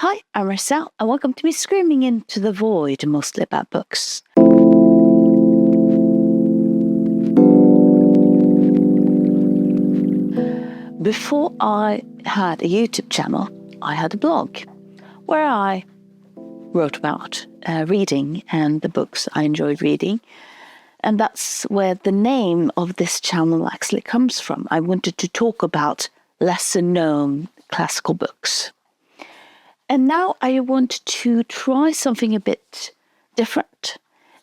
Hi, I'm Marcel, and welcome to me screaming into the void, mostly about books. Before I had a YouTube channel, I had a blog where I wrote about reading and the books I enjoyed reading. And that's where the name of this channel actually comes from. I wanted to talk about lesser known classical books. And now I want to try something a bit different.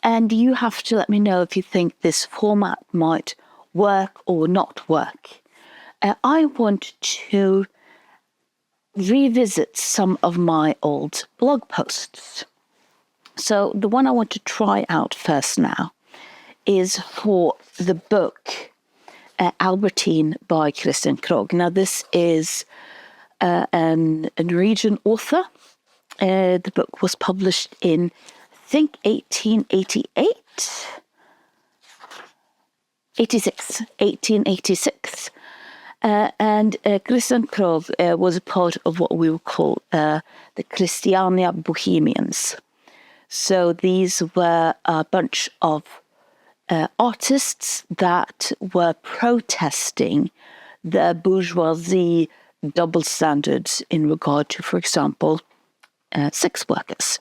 And you have to let me know if you think this format might work or not work. I want to revisit some of my old blog posts. So the one I want to try out first now is for the book Albertine by Krogh. Now this is a Norwegian author. The book was published in, I think, 1886. And Krogh was a part of what we would call the Christiania Bohemians. So these were a bunch of artists that were protesting the bourgeoisie double standards in regard to, for example, sex workers.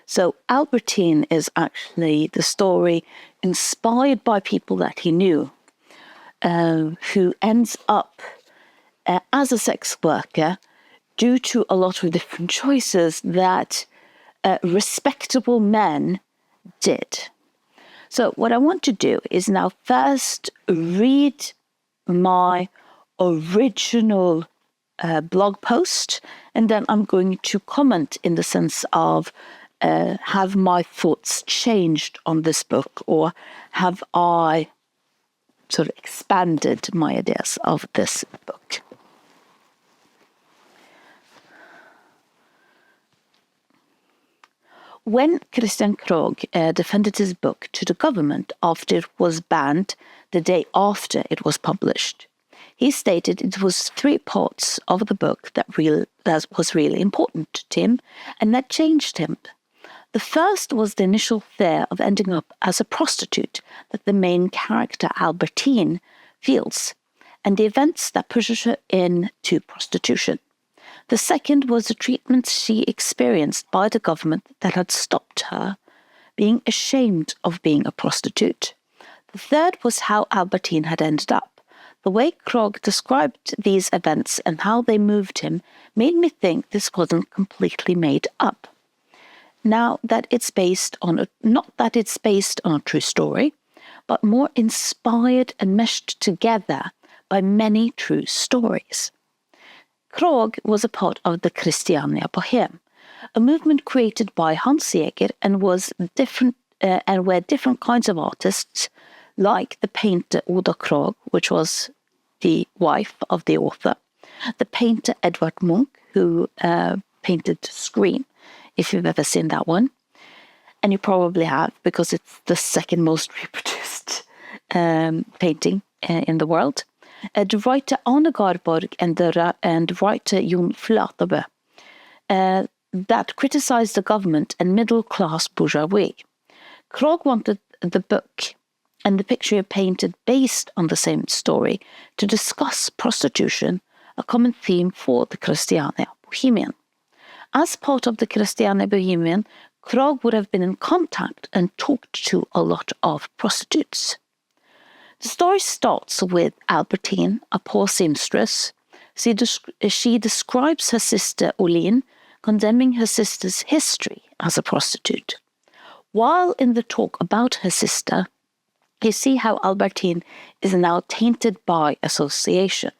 So Albertine is actually the story inspired by people that he knew, who ends up as a sex worker due to a lot of different choices that respectable men did. So what I want to do is now first read my original blog post, and then I'm going to comment in the sense of have my thoughts changed on this book, or have I sort of expanded my ideas of this book. When Krogh defended his book to the government after it was banned the day after it was published, he stated it was three parts of the book that was really important to him and that changed him. The first was the initial fear of ending up as a prostitute that the main character, Albertine, feels, and the events that pushes her into prostitution. The second was the treatment she experienced by the government that had stopped her being ashamed of being a prostitute. The third was how Albertine had ended up. The way Krogh described these events and how they moved him made me think this wasn't completely made up. Now that it's based on not that it's based on a true story, but more inspired and meshed together by many true stories. Krogh was a part of the Christiania Bohème, a movement created by Hans Jäger and where different kinds of artists, like the painter Oda Krogh, which was the wife of the author, the painter Edvard Munch, who painted Scream, if you've ever seen that one, and you probably have because it's the second most reproduced painting in the world. The writer Arne Garborg and the writer Jon Flatebø that criticized the government and middle-class bourgeoisie. Krogh wanted the book and the picture he painted based on the same story to discuss prostitution, a common theme for the Christiania Bohemian. As part of the Christiania Bohemian, Krogh would have been in contact and talked to a lot of prostitutes. The story starts with Albertine, a poor seamstress. She describes her sister Oline, condemning her sister's history as a prostitute. While in the talk about her sister, you see how Albertine is now tainted by association.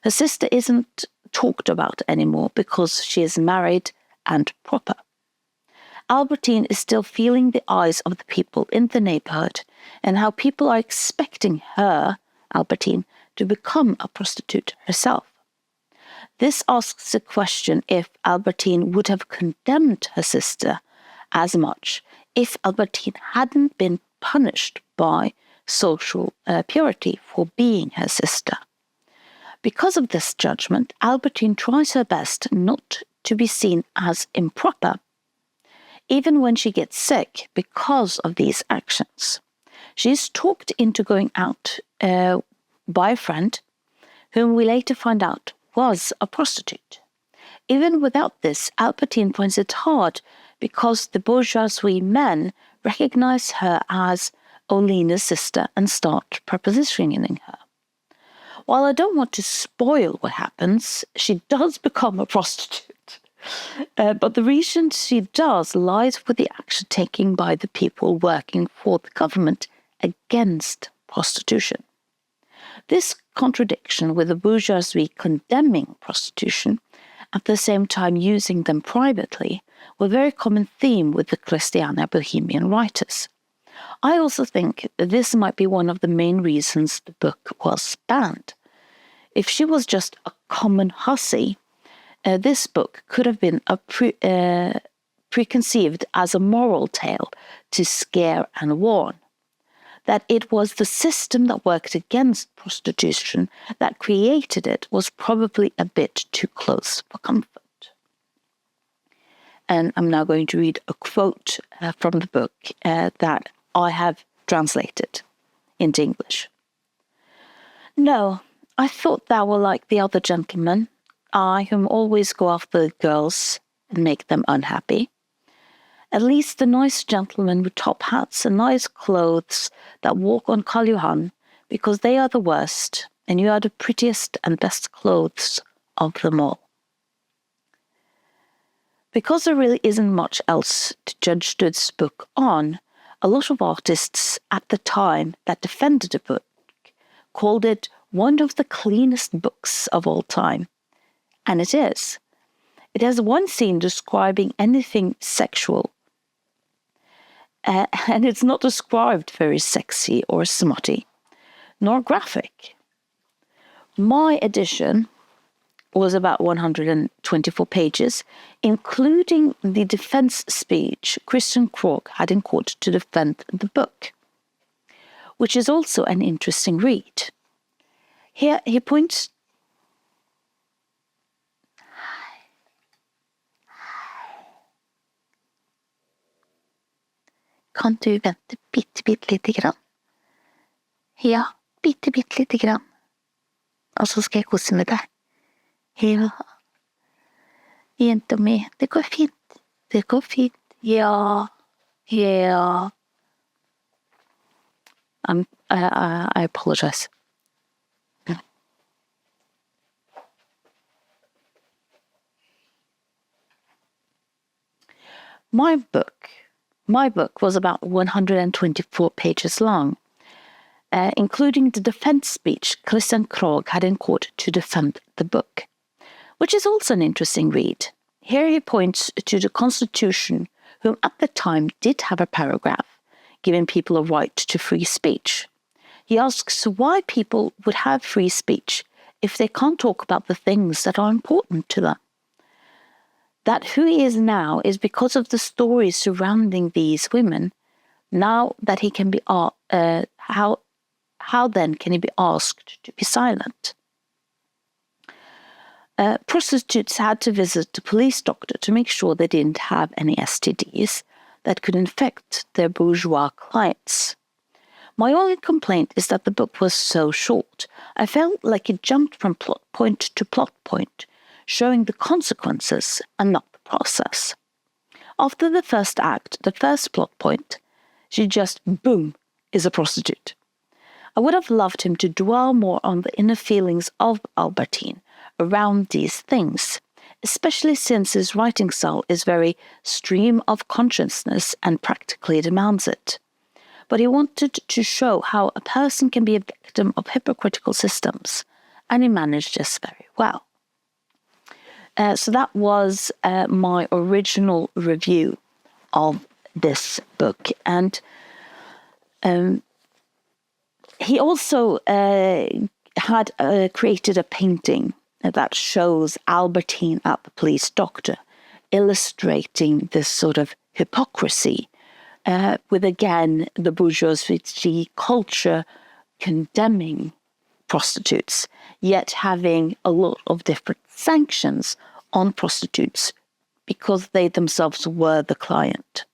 Her sister isn't talked about anymore because she is married and proper. Albertine is still feeling the eyes of the people in the neighborhood and how people are expecting her, Albertine, to become a prostitute herself. This asks the question if Albertine would have condemned her sister as much if Albertine hadn't been punished by social purity for being her sister. Because of this judgment, Albertine tries her best not to be seen as improper, even when she gets sick because of these actions. She's talked into going out by a friend, whom we later find out was a prostitute. Even without this, Albertine finds it hard because the bourgeoisie men recognize her as Olena's sister and start propositioning her. While I don't want to spoil what happens, she does become a prostitute. But the reason she does lies with the action taken by the people working for the government against prostitution. This contradiction with the bourgeoisie condemning prostitution, at the same time using them privately, were a very common theme with the Christiana Bohemian writers. I also think this might be one of the main reasons the book was banned. If she was just a common hussy, this book could have been preconceived as a moral tale to scare and warn. That it was the system that worked against prostitution that created it was probably a bit too close for comfort. And I'm now going to read a quote from the book that I have translated into English. "No, I thought thou were like the other gentlemen, I whom always go after the girls and make them unhappy. At least the nice gentlemen with top hats and nice clothes that walk on Karl Johan, because they are the worst, and you are the prettiest and best clothes of them all." Because there really isn't much else to judge Stud's book on, a lot of artists at the time that defended the book called it one of the cleanest books of all time. And it is. It has one scene describing anything sexual, and it's not described very sexy or smutty, nor graphic. My edition was about 124 pages, including the defense speech Krogh had in court to defend the book, which is also an interesting read. Here he points... Kan du vente bitte lite grann? Ja, bitte lite grann. Og så skal jeg kose med deg. Ja. Jenta mi, det går fint. Det går fint. Ja. Ja. I apologize. My book was about 124 pages long, including the defense speech Krogh had in court to defend the book, which is also an interesting read. Here he points to the Constitution, whom at the time did have a paragraph giving people a right to free speech. He asks why people would have free speech if they can't talk about the things that are important to them. That who he is now is because of the stories surrounding these women. Now that he can be how then can he be asked to be silent? Prostitutes had to visit the police doctor to make sure they didn't have any STDs that could infect their bourgeois clients. My only complaint is that the book was so short. I felt like it jumped from plot point to plot point, showing the consequences and not the process. After the first act, the first plot point, she just, boom, is a prostitute. I would have loved him to dwell more on the inner feelings of Albertine around these things, especially since his writing style is very stream of consciousness and practically demands it. But he wanted to show how a person can be a victim of hypocritical systems, and he managed this very well. So that was my original review of this book. And he also had created a painting that shows Albertine at the police doctor, illustrating this sort of hypocrisy with, again, the bourgeoisie culture condemning prostitutes, yet having a lot of different sanctions on prostitutes because they themselves were the client.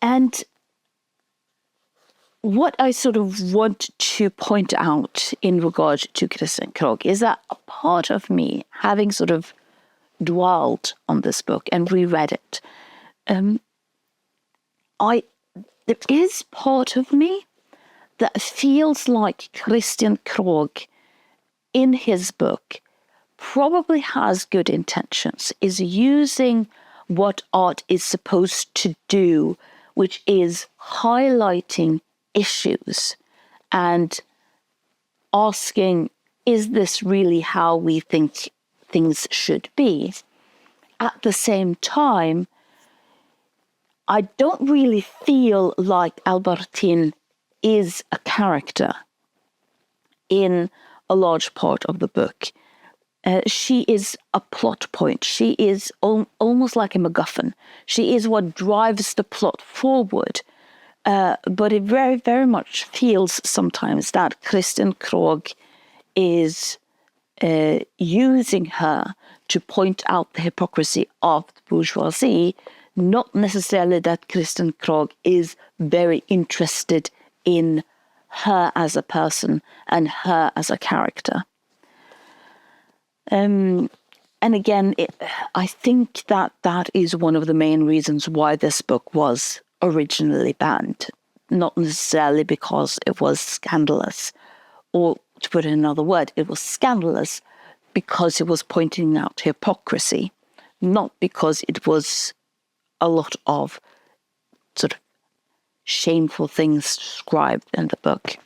And what I sort of want to point out in regard to Christian Krogh is that a part of me, having sort of dwelled on this book and reread it, there is part of me that feels like Christian Krogh in his book probably has good intentions, is using what art is supposed to do, which is highlighting issues and asking, is this really how we think things should be? At the same time, I don't really feel like Albertine is a character in a large part of the book. She is a plot point. She is almost like a MacGuffin. She is what drives the plot forward. But it very, very much feels sometimes that Christian Krogh is using her to point out the hypocrisy of the bourgeoisie, not necessarily that Christian Krogh is very interested in her as a person and her as a character. And again, I think that is one of the main reasons why this book was originally banned, not necessarily because it was scandalous, or to put it in another word, it was scandalous because it was pointing out hypocrisy, not because it was a lot of sort of shameful things described in the book.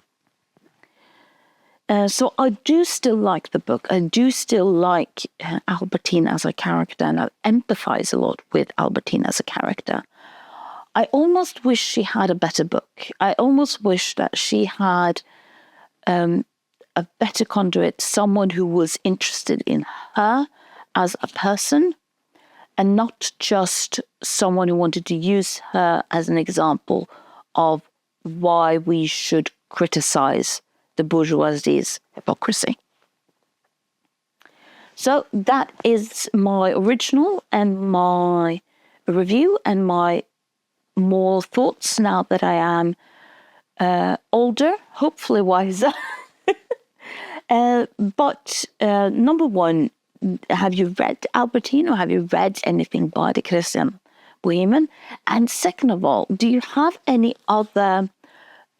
So I do still like the book. I do still like Albertine as a character, and I empathize a lot with Albertine as a character. I almost wish she had a better book. I almost wish that she had a better conduit, someone who was interested in her as a person, and not just someone who wanted to use her as an example of why we should criticize the bourgeoisie's hypocrisy. So that is my original and my review and my more thoughts now that I am older, hopefully wiser. But number one, have you read Albertine, or have you read anything by the Christian Boheman? And second of all, do you have any other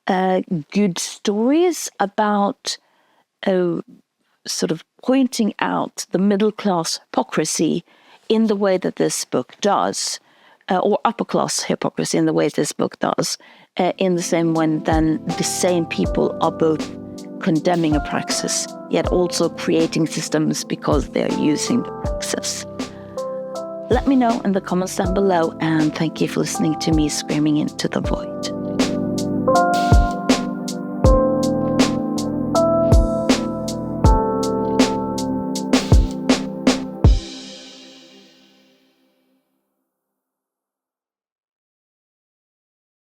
good stories about sort of pointing out the middle class hypocrisy in the way that this book does, or upper class hypocrisy in the way this book does, in the same way then the same people are both condemning a praxis, yet also creating systems because they're using the praxis? Let me know in the comments down below, and thank you for listening to me screaming into the void.